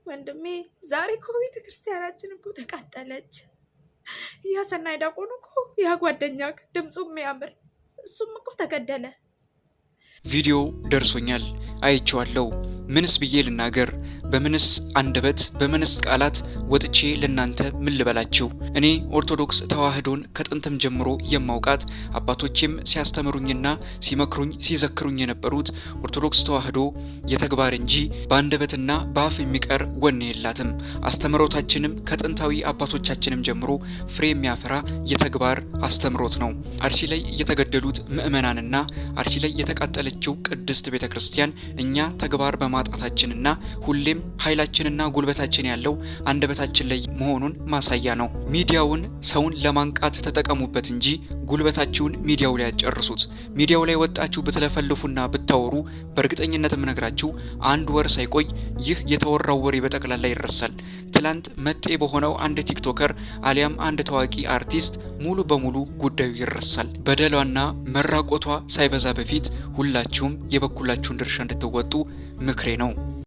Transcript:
ወንድሜ ዛሬ እኮ ቤተክርስቲያናችን እኮ ተቃጠለች። ያ ሰናይ ዲያቆን እኮ ያ ጓደኛ ድምፁ የሚያምር እሱም እኮ ተገደለ። ቪዲዮ ደርሶኛል፣ አይቼዋለሁ። ምንስ ብዬ ልናገር? በምንስ አንደበት በምንስ ቃላት ወጥቼ ለናንተ ምን ልበላችሁ? እኔ ኦርቶዶክስ ተዋህዶን ከጥንትም ጀምሮ የማውቃት አባቶቼም ሲያስተምሩኝና ሲመክሩኝ ሲዘክሩኝ የነበሩት ኦርቶዶክስ ተዋህዶ የተግባር እንጂ በአንደበትና በአፍ የሚቀር ወኔ የላትም። አስተምሮታችንም ከጥንታዊ አባቶቻችንም ጀምሮ ፍሬ የሚያፈራ የተግባር አስተምሮት ነው። አርሲ ላይ የተገደሉት ምእመናንና አርሲ ላይ የተቃጠለችው ቅድስት ቤተክርስቲያን እኛ ተግባር በማጣታችንና ሁሌም ኃይላችንና ጉልበታችን ያለው አንደበታችን ላይ መሆኑን ማሳያ ነው። ሚዲያውን ሰውን ለማንቃት ተጠቀሙበት እንጂ ጉልበታችሁን ሚዲያው ላይ ያጨርሱት። ሚዲያው ላይ ወጣችሁ ብትለፈልፉና ብታወሩ በእርግጠኝነት ምነግራችሁ አንድ ወር ሳይቆይ ይህ የተወራው ወሬ በጠቅላላ ይረሳል። ትላንት መጤ በሆነው አንድ ቲክቶከር አሊያም አንድ ታዋቂ አርቲስት ሙሉ በሙሉ ጉዳዩ ይረሳል። በደሏና መራቆቷ ሳይበዛ በፊት ሁላችሁም የበኩላችሁን ድርሻ እንድትወጡ ምክሬ ነው።